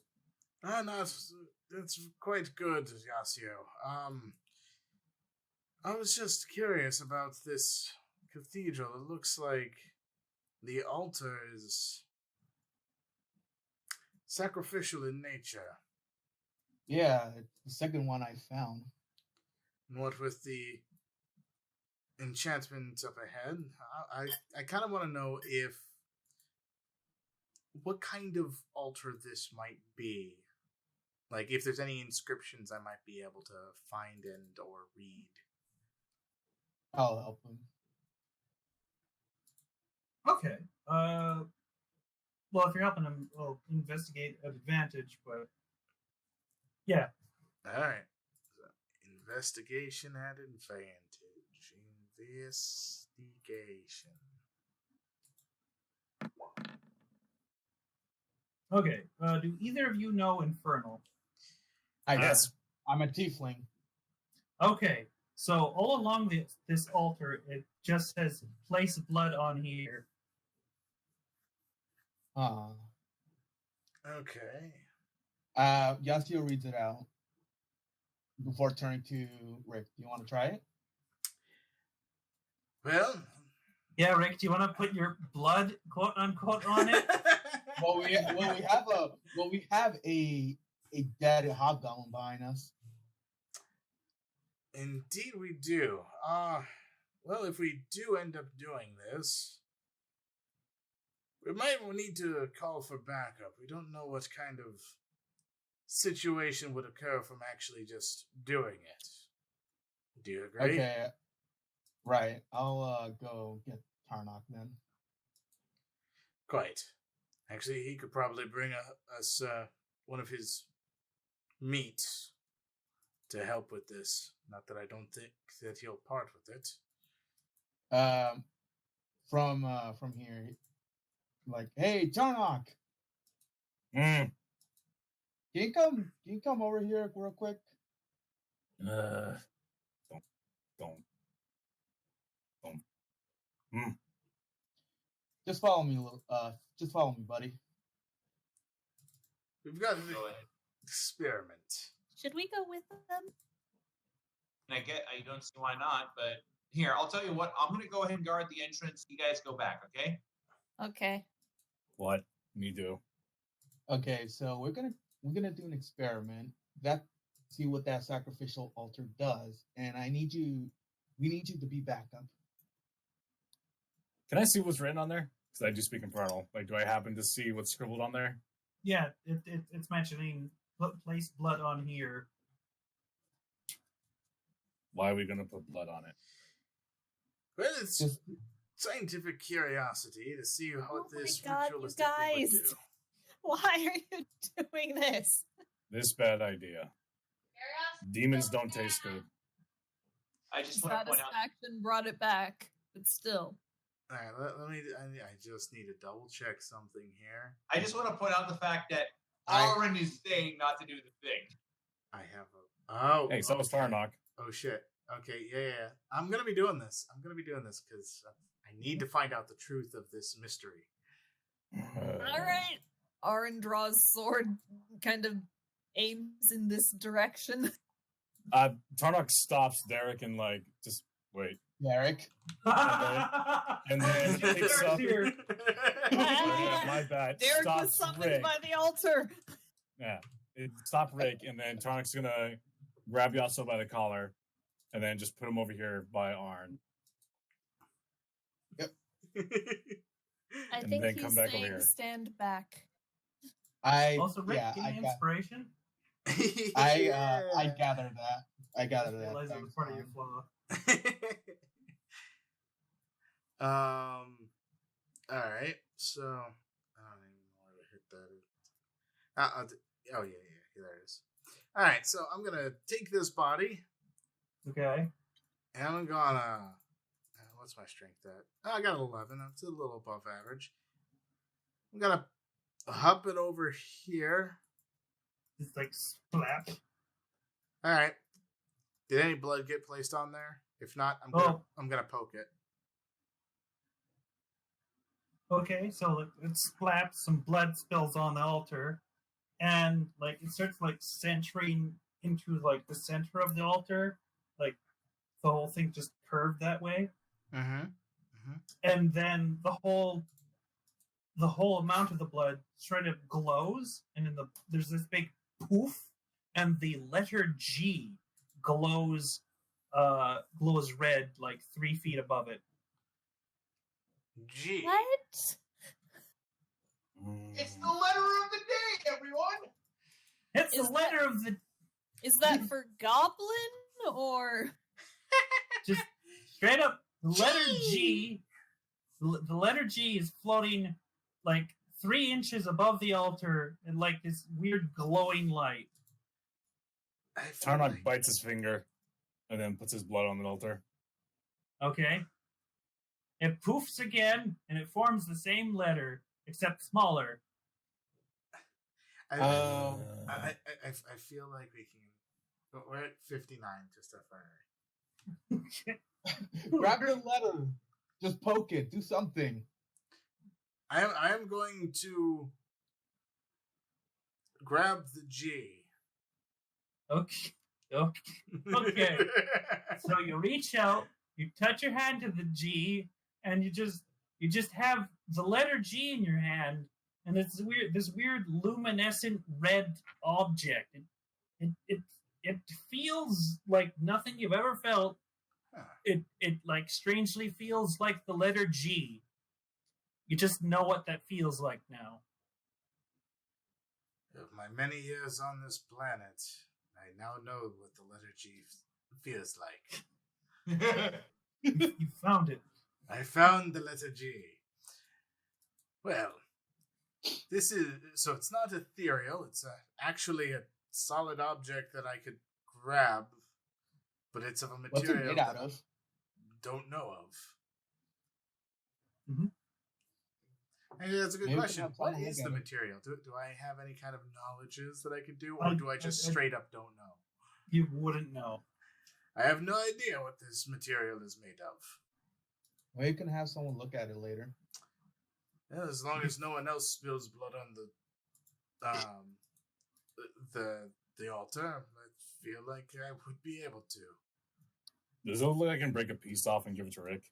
Ah, no, it's quite good, Yasuo. I was just curious about this cathedral. It looks like the altar is sacrificial in nature. Yeah, it's the second one I found. And what with the enchantment up ahead, I kind of want to know what kind of altar this might be. Like, if there's any inscriptions I might be able to find and or read. I'll help him. Okay. Well, if you're helping him, we'll investigate at advantage, but yeah. All right. So, investigation at advantage. Investigation. Okay. Do either of you know Infernal? Yes. I'm a tiefling. Okay. So all along this altar, it just says "place blood on here." Okay. Yasuo reads it out before turning to Rick. Do you want to try it? Well. Yeah, Rick. Do you want to put your blood, quote unquote, on it? Well, we have a dead hobgoblin behind us. Indeed, we do. Well, if we do end up doing this, we might need to call for backup. We don't know what kind of situation would occur from actually just doing it. Do you agree? Okay. Right. I'll go get Tarnok then. Quite. Actually, he could probably bring us one of his meat to help with this. Not that I don't think that he'll part with it. From here, like, hey, Tarnok, Mm. can you come over here real quick? Don't. Just follow me, just follow me, buddy. We've got the Go ahead. experiment. Should we go with them? And I don't see why not, but here, I'll tell you what, I'm gonna go ahead and guard the entrance. You guys go back, okay? Okay. What? Me do. Okay, so we're gonna do an experiment. That see what that sacrificial altar does, and we need you to be backup. Can I see what's written on there? Because I do speak Infernal. Like, do I happen to see what's scribbled on there? Yeah, it's mentioning place blood on here. Why are we going to put blood on it? Well, it's scientific curiosity to see what this ritualistic you thing would guys. do. Why are you doing this? This bad idea. Demons don't taste good. I just want to point out. Satisfaction brought it back, but still. All right, let me. I just need to double check something here. I just want to point out the fact that I- Aaron is saying not to do the thing. I have a. Oh. Hey, so was Tarnok. Oh shit. Okay, yeah. I'm gonna be doing this. Because I need to find out the truth of this mystery. All right. Aaron draws sword, kind of aims in this direction. Tarnok stops Derek and like just wait, Derek. and then picks up. Here. My bad. Derek Stops was summoned Rick. by the altar. Yeah, stop Rick, and then Tarnok's gonna grab Yasuo by the collar, and then just put him over here by Arn. I And think then he's come back over saying here. stand back. Also, Rick, yeah, give me inspiration. I gathered that. I gathered that. Realize it was Thanks, part of your Tom. flaw. All right. So I don't even know where to hit that. Oh yeah, there it is. All right. So I'm gonna take this body, Okay. and I'm gonna. What's my strength at? Oh, I got an 11. That's a little above average. I'm gonna hop it over here. Just like splat. All right. Did any blood get placed on there? If not, I'm gonna poke it. Okay, so like it splats, some blood spills on the altar, and like it starts like centering into like the center of the altar, like the whole thing just curved that way, and then the whole amount of the blood sort of glows, and there's this big poof, and the letter G glows red like 3 feet above it. G. What? It's the letter of the day, everyone. It's Is the letter of the Is that for goblin or? just straight up the letter G. The letter G is floating like 3 inches above the altar in like this weird glowing light. Tarnok bites his finger, and then puts his blood on the altar. Okay. It poofs again, and it forms the same letter, except smaller. I feel like we can. We're at 59, just FYI. Grab your letter. Just poke it. Do something. I am going to grab the G. Okay. Okay. So you reach out, you touch your hand to the G, and you just have the letter G in your hand, and it's this weird luminescent red object. It feels like nothing you've ever felt. It like strangely feels like the letter G. You just know what that feels like now. Of my many years on this planet, I now know what the letter G feels like. You found it. I found the letter G. Well, this is so it's not ethereal. It's actually a solid object that I could grab, but it's of a What's it material made out that of? I don't know of. Mhm. Hey, that's a good Maybe we can question. have What someone is look the at it. material? Do I have any kind of knowledges that I could do, or do I just I- straight up don't know? You wouldn't know. I have no idea what this material is made of. Well, you can have someone look at it later. Yeah, as long as no one else spills blood on the altar, I feel like I would be able to. Does it look like I can break a piece off and give it to Rick?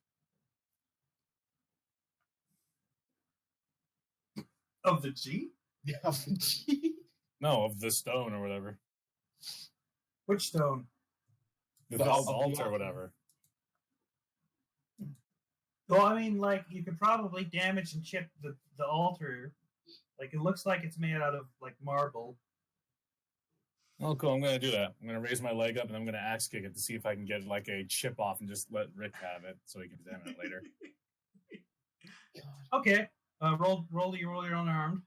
Of the G? Yeah, G. No, of the stone or whatever. Which stone? The The Val's altar. altar or whatever. Well, I mean, like, you could probably damage and chip the altar. Like, it looks like it's made out of, like, marble. Oh, cool. I'm going to do that. I'm going to raise my leg up and I'm going to axe kick it to see if I can get, like, a chip off and just let Rick have it so he can examine it later. Okay. Roll your unarmed.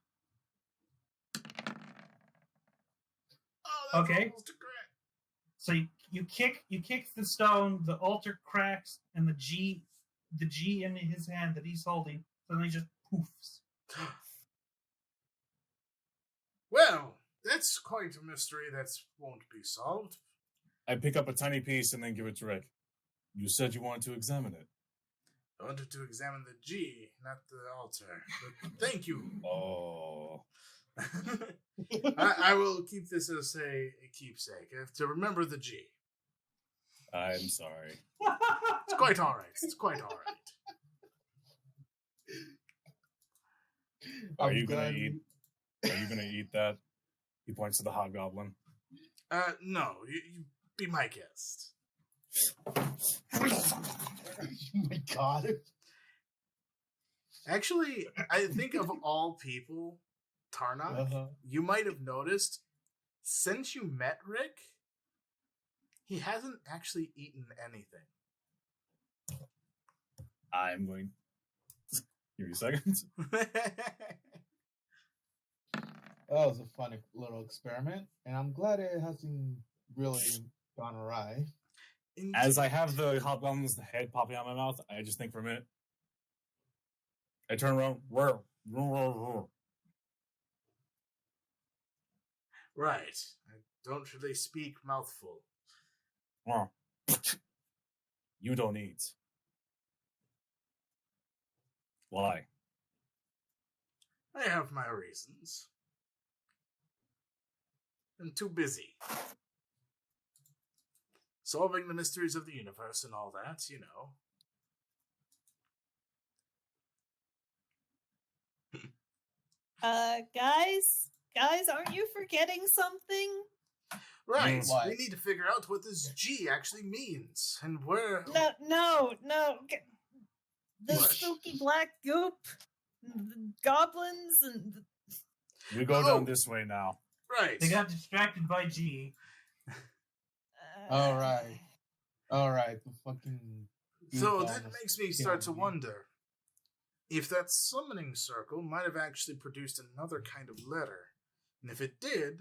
Oh, that's Okay. almost a crit. So you kick the stone, the altar cracks, and the G in his hand that he's holding suddenly just poofs. Well, that's quite a mystery that won't be solved. I pick up a tiny piece and then give it to Rick. You said you wanted to examine it. I wanted to examine the G, not the altar. But thank you. Oh. I will keep this as a keepsake to remember the G. I'm sorry. It's quite all right. It's quite all right. Are you gonna eat that? He points to the hobgoblin. No, you be my guest. Oh my god. Actually, I think of all people, Tarnak, you might have noticed, since you met Rick, he hasn't actually eaten anything. I'm going. Give me a second. That was a fun little experiment, and I'm glad it hasn't really gone awry. As I have the hobgoblin's head popping out of my mouth, I just think for a minute. I turn around. Right. I don't really speak mouthful. You don't eat. Why? I have my reasons. I'm too busy. Solving the mysteries of the universe and all that, you know. Guys, aren't you forgetting something? Right, What? we need to figure out what this G actually means and where. No. The What? spooky black goop, the goblins, and We go down this way now. Right. They got distracted by G. All right. The fucking. So dude that almost makes me start to killed me. wonder if that summoning circle might have actually produced another kind of letter. And if it did,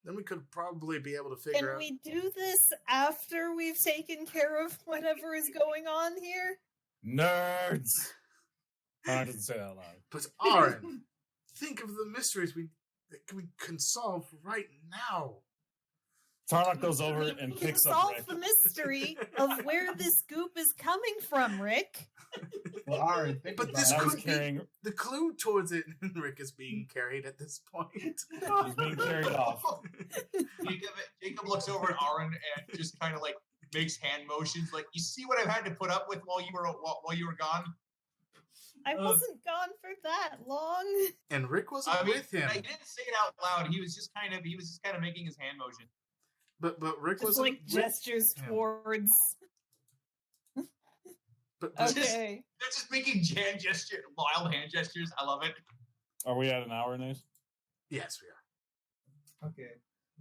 then we could probably be able to figure Can out. we do this after we've taken care of whatever is going on here? Nerds! I didn't say that out loud. But Aaron, think of the mysteries we can solve right now. Tarnak goes over We and can picks up solve Rick. the mystery of where this goop is coming from, Rick. Well, all right, think But about this it. I was could be carrying. the clue towards it. Rick is being carried at this point. He's being carried off. Jacob looks over at Aaron and just kind of like makes hand motions, like, you see what I've had to put up with while you were gone. I wasn't gone for that long. And Rick wasn't I mean, with him. he didn't say it out loud. He was just kind of making his hand motion. But Rick Just wasn't like gestures him. towards. But Okay. They're just making wild hand gestures. I love it. Are we at an hour, Nace? yes, we are. Okay.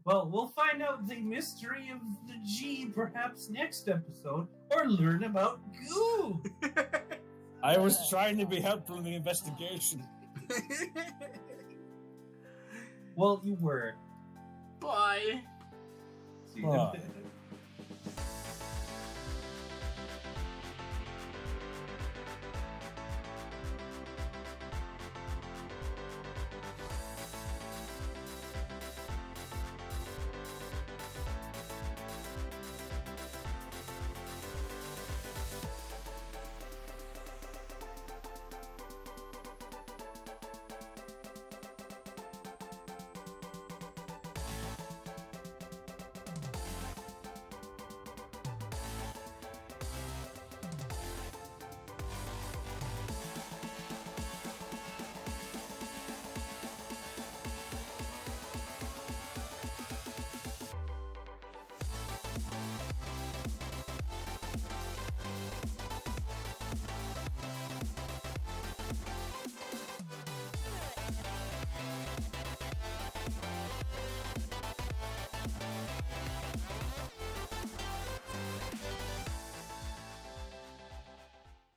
Well, we'll find out the mystery of the G perhaps next episode, or learn about goo. I was trying to be helpful in the investigation. Well, you were. Bye. See you Bye. then.